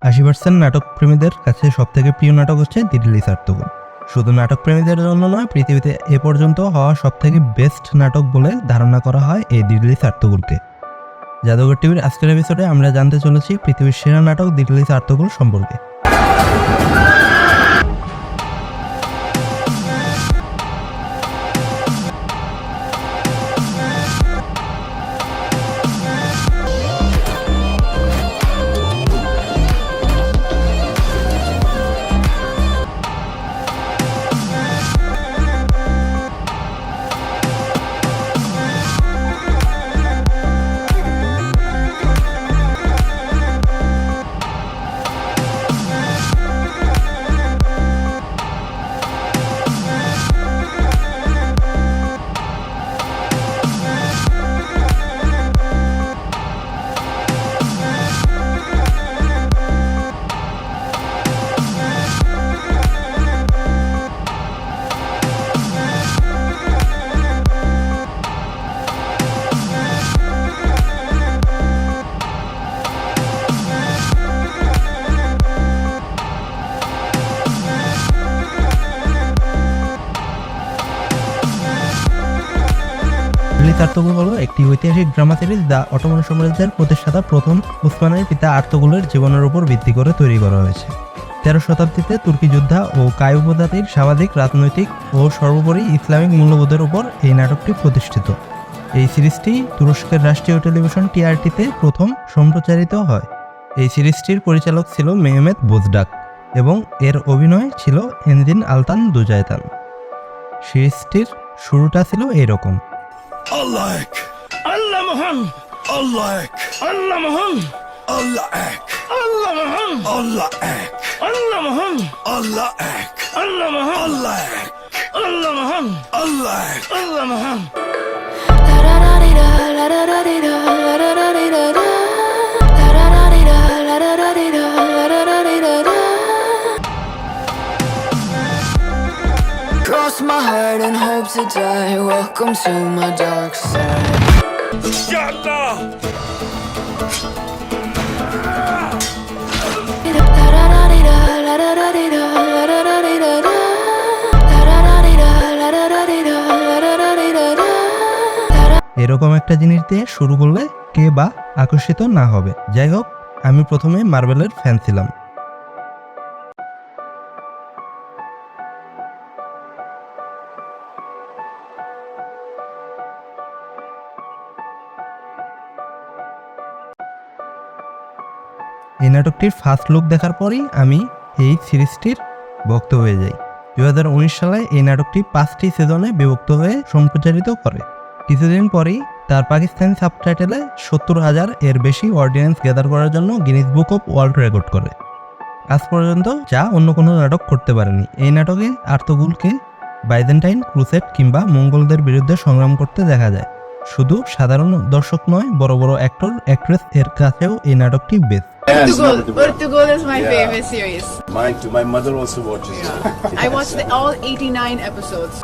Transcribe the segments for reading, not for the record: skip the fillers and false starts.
80% নাটক প্রেমীদের কাছে সবথেকে প্রিয় নাটক হচ্ছে দিল্লি সার্তগুল। শুধু নাটক প্রেমীদের জন্য নয়, পৃথিবীতে এ পর্যন্ত হওয়া সবথেকে বেস্ট নাটক বলে ধারণা করা হয় এই দিল্লি সার্তগুলকে। জাদুঘর টিভির আজকের এপিসোডে আমরা জানতে চলেছি পৃথিবীর সেরা নাটক দিল্লি সার্তগুল সম্পর্কে। দিল্লি সার্তগুল হলো একটি ঐতিহাসিক ড্রামা সিরিজ যা অটোমান সাম্রাজ্যের প্রতিষ্ঠাতা প্রথম উসমানের পিতা আর্তুগুলের জীবনের উপর ভিত্তি করে তৈরি করা হয়েছে। 13 শতাব্দীতে তুর্কি যোদ্ধা ও কায়ু উপজাতির সামাজিক, রাজনৈতিক ও সর্বোপরি ইসলামিক মূল্যবোধের উপর এই নাটকটি প্রতিষ্ঠিত। এই সিরিজটি তুরস্কের রাষ্ট্রীয় টেলিভিশন টিআরটিতে প্রথম সম্প্রচারিত হয়। এই সিরিজটির পরিচালক ছিল মেহমেত বোজডাক এবং এর অভিনয় ছিল এনজিন আলতান দুজায়তান। সিরিজটির শুরুটা ছিল এইরকম: আল্লাহ এক, আল্লাহ মহান, আল্লাহ এক, আল্লাহ মহান, আল্লাহ এক, আল্লাহ মহান, আল্লাহ এক, আল্লাহ মহান, আল্লাহ এক, আল্লাহ মহান, আল্লাহ এক, আল্লাহ মহান, আল্লাহ এক, আল্লাহ মহান। Cross my heart and hope to die. Welcome to my dark side. Inshallah. এরকম একটা জিনিস দিয়ে শুরু করলে কে বা আকর্ষিত না হবে। যাই হোক, আমি প্রথমে মার্বেলের ফ্যান ছিলাম। এই নাটকটির ফার্স্ট লুক দেখার পরই আমি এই সিরিজটির ভক্ত হয়ে যাই। 2019 সালে এই নাটকটি 5টি সিজনে বিভক্ত হয়ে সম্প্রচারিত করে। কিছুদিন পরেই তার পাকিস্তানি সাবটাইটেলে 70,000 এর বেশি অডিয়েন্স গ্যাদার করার জন্য Guinness book of world record করে। আজ পর্যন্ত যা অন্য কোনো নাটক করতে পারেনি। এই নাটকে আর্তুগুলকে বাইজেন্টাইন, ক্রুসেড কিংবা মঙ্গলদের বিরুদ্ধে সংগ্রাম করতে দেখা যায়। শুধু সাধারণ দর্শক নয়, বড় বড় অ্যাক্টর, অ্যাক্ট্রেস এর কাছেও এই নাটকটি best. Portugal is my favorite series. Mine too. My mother also watches. I watched all 89 episodes.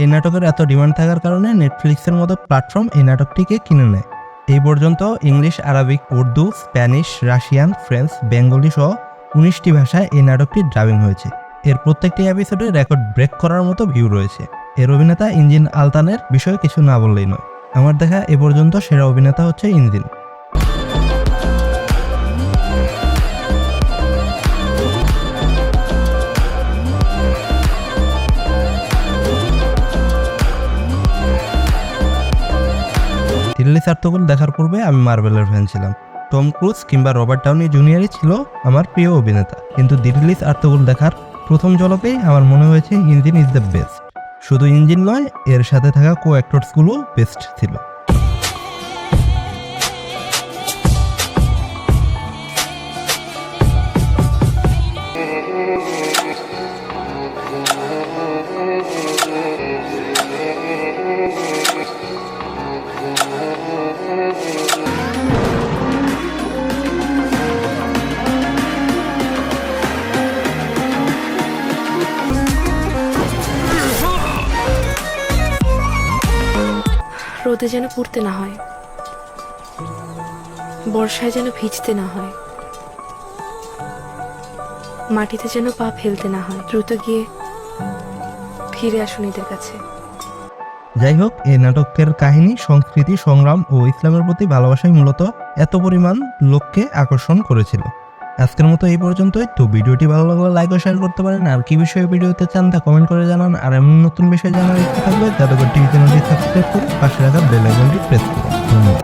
এই নাটকের এত ডিমান্ড থাকার কারণে নেটফ্লিক্সের মতো প্ল্যাটফর্ম এই নাটকটিকে কিনে নেয়। এই পর্যন্ত English, Arabic, Urdu, Spanish, Russian, French, Bengali সহ 19টি ভাষায় এই নাটকটি ডাবিং হয়েছে। এর প্রত্যেকটি এপিসোডে রেকর্ড ব্রেক করার মতো ভিউ রয়েছে। এর অভিনেতা ইঞ্জিন আলতানের বিষয়ে কিছু না বললেই নয়। আমার দেখা এ পর্যন্ত সেরা অভিনেতা হচ্ছে ইঞ্জিন। দিল্লি সার্তগুল দেখার পূর্বে আমি মার্বেলের ফ্যান ছিলাম। টম ক্রুজ কিংবা রবার্ট ডাউনি জুনিয়রই ছিল আমার প্রিয় অভিনেতা, কিন্তু দিল্লি সার্তগুল দেখার প্রথম ঝলকেই আমার মনে হয়েছে ইঞ্জিন ইজ দ্য বেস্ট। শুধু ইঞ্জিন নয়, এর সাথে থাকা কো অ্যাক্টরসগুলো বেস্ট ছিল। রোদে যেন পুড়তে না হয়, বর্ষায় যেন ভিজতে না হয়, মাটিতে যেন পা ফেলতে না হয়। দ্রুত গিয়ে ফিরে আসুন এদের কাছে। যাই হোক, এই নাটকের কাহিনী, সংস্কৃতি, সংগ্রাম ও ইসলামের প্রতি ভালোবাসাই মূলত এত পরিমাণ লোককে আকর্ষণ করেছিল। আজকের মতো এই পর্যন্তই। তো ভিডিওটি ভালো লাগলে লাইক ও শেয়ার করতে পারেন। আর কি বিষয়ে ভিডিওতে চান তা কমেন্ট করে জানান। আর এমন নতুন বিষয় জানার ইচ্ছা থাকলে যাদবর টিভি চ্যানেলটি সাবস্ক্রাইব করে পাশে রাখা বেল আইকনটি প্রেস করুন। ধন্যবাদ।